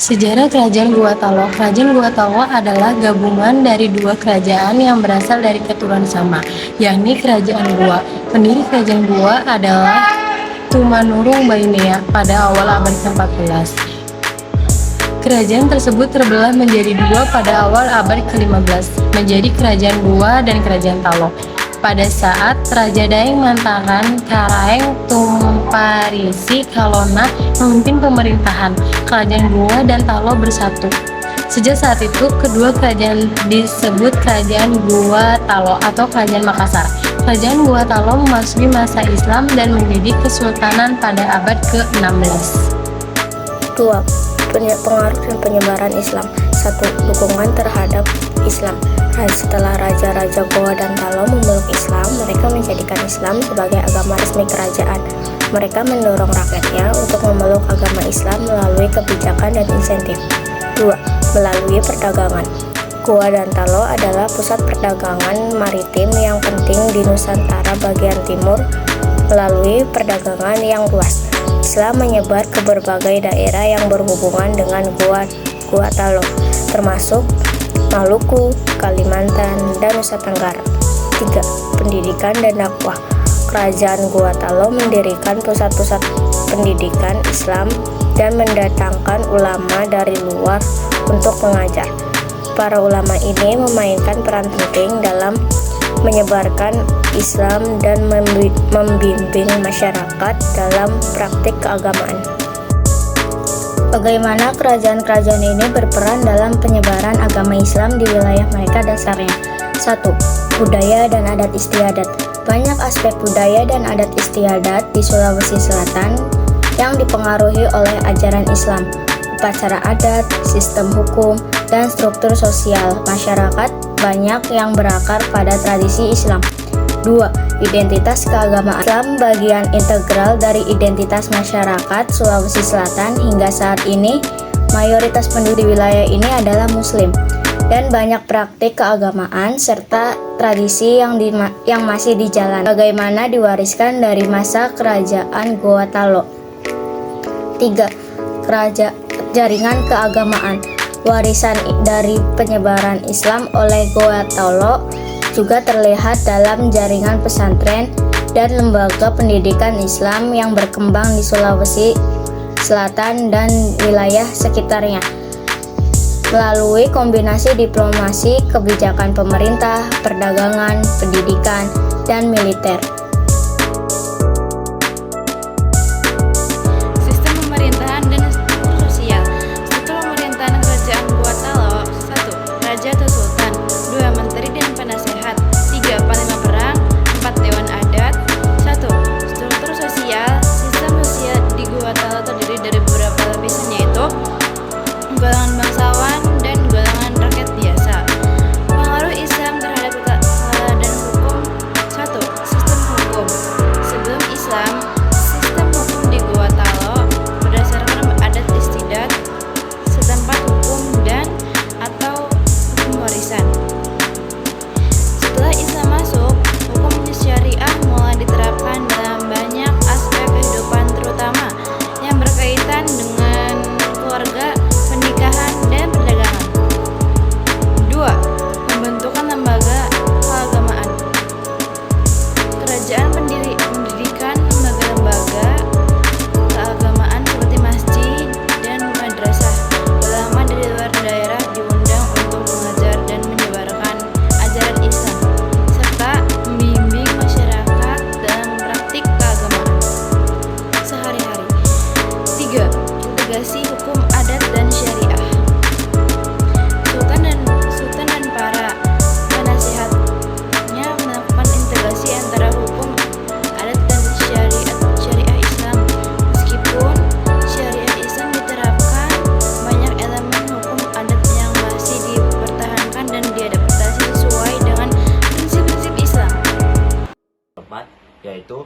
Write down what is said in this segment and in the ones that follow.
Sejarah Kerajaan Gua Talo. Kerajaan Gua Talo adalah gabungan dari dua kerajaan yang berasal dari keturunan sama, yakni Kerajaan Gua. Pendiri Kerajaan Gua adalah Tumanurung Bainea pada awal abad ke-14. Kerajaan tersebut terbelah menjadi dua pada awal abad ke-15, menjadi Kerajaan Gua dan Kerajaan Talo. Pada saat Raja Daeng Mantaran Karaeng Tumparisi Kalona memimpin pemerintahan, Kerajaan Gua dan Talo bersatu. Sejak saat itu, kedua kerajaan disebut Kerajaan Gua Talo atau Kerajaan Makassar. Kerajaan Gua Talo memasuki masa Islam dan menjadi kesultanan pada abad ke-16. 2. Pengaruh dan penyebaran Islam. 1. Dukungan terhadap Islam. Setelah Raja-Raja Goa dan Talo memeluk Islam, mereka menjadikan Islam sebagai agama resmi kerajaan. Mereka mendorong rakyatnya untuk memeluk agama Islam melalui kebijakan dan insentif. 2. Melalui perdagangan. Goa dan Talo adalah pusat perdagangan maritim yang penting di Nusantara bagian timur melalui perdagangan yang luas. Islam menyebar ke berbagai daerah yang berhubungan dengan Gua Talo, termasuk Maluku, Kalimantan, dan Nusa Tenggara. 3. Pendidikan dan dakwah. Kerajaan Gua Talo mendirikan pusat-pusat pendidikan Islam dan mendatangkan ulama dari luar untuk mengajar. Para ulama ini memainkan peran penting dalam menyebarkan Islam dan membimbing masyarakat dalam praktik keagamaan. Bagaimana kerajaan-kerajaan ini berperan dalam penyebaran agama Islam di wilayah mereka dasarnya? 1. Budaya dan adat istiadat. Banyak aspek budaya dan adat istiadat di Sulawesi Selatan yang dipengaruhi oleh ajaran Islam. Upacara adat, sistem hukum, dan struktur sosial masyarakat banyak yang berakar pada tradisi Islam. 2. Identitas keagamaan. Islam bagian integral dari identitas masyarakat Sulawesi Selatan. Hingga saat ini, mayoritas penduduk di wilayah ini adalah Muslim, dan banyak praktik keagamaan serta tradisi yang masih dijalankan, bagaimana diwariskan dari masa Kerajaan Gua Talo. 3. Jaringan keagamaan. Warisan dari penyebaran Islam oleh Gua Talo juga terlihat dalam jaringan pesantren dan lembaga pendidikan Islam yang berkembang di Sulawesi Selatan dan wilayah sekitarnya melalui kombinasi diplomasi, kebijakan pemerintah, perdagangan, pendidikan, dan militer. Sistem pemerintahan dan struktur sosial. Struktur pemerintahan Kerajaan Gua Talo. 1. Raja atau Sultan. 2. Menteri dan penasehat. 3. Panglima perang. 4. Dewan adat. 1. Struktur sosial. Sistem sosial di Gua Talo terdiri dari beberapa lapisan, yaitu golongan bangsawan dan golongan rakyat biasa. Pengaruh Islam terhadap tata dan hukum. 1. Sistem hukum. Sebelum Islam, sistem hukum di Gua Talo berdasarkan adat istiadat setempat, hukum dan atau hukum warisan. Setelah Islam masuk, hukum syariah mulai diterapkan dalam banyak aspek kehidupan, terutama yang berkaitan dengan keluarga, pernikahan, dan perdagangan. 2. Pembentukan lembaga keagamaan. Kerajaan mendirikan lembaga-lembaga keagamaan seperti masjid dan madrasah. Ulama dari luar daerah diundang untuk mengajar dan menyebarkan ajaran Islam, serta membimbing masyarakat dalam praktik keagamaan sehari-hari. 3. Integrasi hukum adat dan syariah. Sultan dan para penasihatnya melakukan integrasi antara hukum adat dan syariah Islam. Meskipun syariah Islam diterapkan, banyak elemen hukum adat yang masih dipertahankan dan diadaptasi sesuai dengan prinsip-prinsip Islam. Keempat, yaitu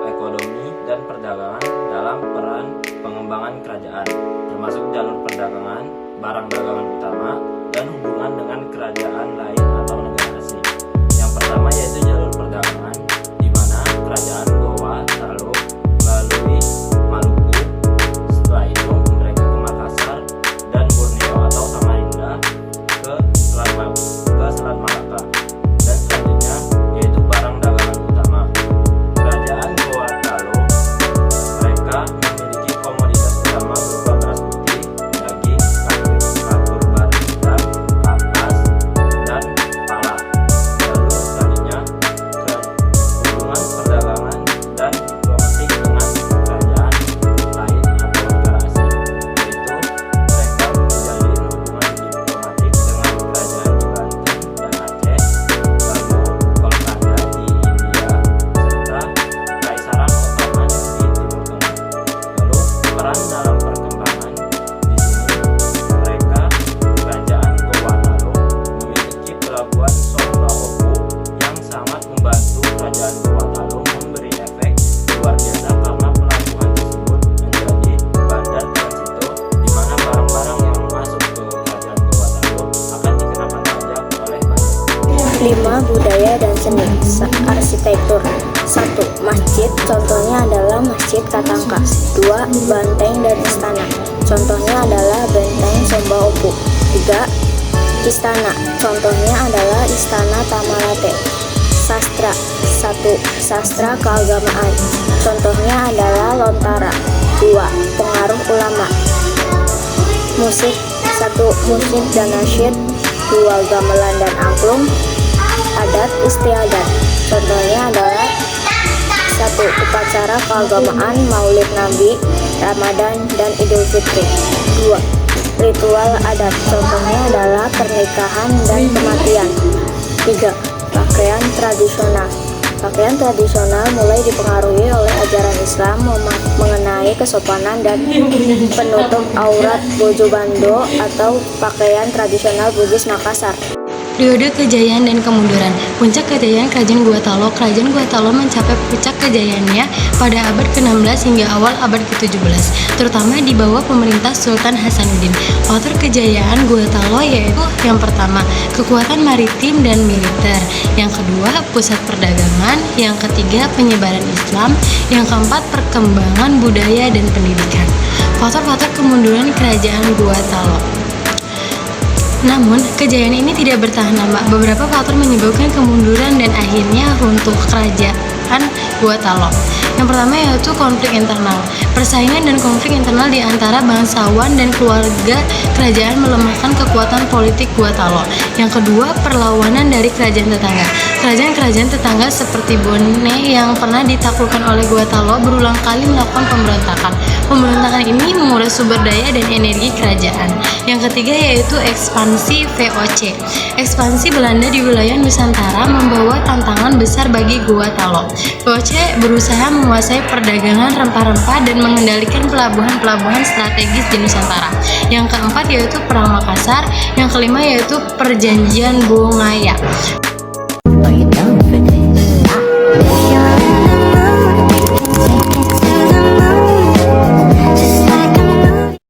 ekonomi dan perdagangan dalam peran pengembangan kerajaan, termasuk jalur perdagangan, barang dagangan utama, dan hubungan dengan kerajaan lain atau negara asing. Yang pertama yaitu jalur perdagangan, di mana kerajaan Goa Talo melalui Maluku. Setelah itu mereka ke Makassar dan 5. Budaya dan seni arsitektur. 1. Masjid, contohnya adalah Masjid Katangka. 2. Banteng dan istana, contohnya adalah Benteng Somba Opu. 3. Istana, contohnya adalah Istana Tamalate. Sastra. 1. Sastra keagamaan, contohnya adalah Lontara. 2. Pengaruh ulama. Musik. 1. Musik dan nasyid. 2. Gamelan dan angklung. Adat istiadat, contohnya adalah 1. Upacara keagamaan Maulid Nabi, Ramadan, dan Idul Fitri. 2. Ritual adat, contohnya adalah pernikahan dan kematian. 3. Pakaian tradisional. Pakaian tradisional mulai dipengaruhi oleh ajaran Islam mengenai kesopanan dan penutup aurat bojo bando atau pakaian tradisional Bugis Makassar. Periode kejayaan dan kemunduran. Puncak kejayaan Kerajaan Gua Talo. Kerajaan Gua Talo mencapai puncak kejayaannya pada abad ke-16 hingga awal abad ke-17, terutama di bawah pemerintah Sultan Hasanuddin. Faktor kejayaan Gua Talo yaitu yang pertama, kekuatan maritim dan militer, yang kedua, pusat perdagangan, yang ketiga, penyebaran Islam, yang keempat, perkembangan budaya dan pendidikan. Faktor-faktor kemunduran Kerajaan Gua Talo. Namun, kejayaan ini tidak bertahan lama. Beberapa faktor menyebabkan kemunduran dan akhirnya runtuh Kerajaan Gua Talo. Yang pertama yaitu konflik internal. Persaingan dan konflik internal di antara bangsawan dan keluarga kerajaan melemahkan kekuatan politik Gua Talo. Yang kedua, perlawanan dari kerajaan tetangga. Kerajaan-kerajaan tetangga seperti Bone yang pernah ditaklukkan oleh Gua Talo berulang kali melakukan pemberontakan. Pemberontakan ini menguras sumber daya dan energi kerajaan. Yang ketiga yaitu ekspansi VOC. Ekspansi Belanda di wilayah Nusantara membawa tantangan besar bagi Gua Talo. VOC berusaha menguasai perdagangan rempah-rempah dan mengendalikan pelabuhan-pelabuhan strategis di Nusantara. Yang keempat yaitu Perang Makassar. Yang kelima yaitu Perjanjian Bongaya.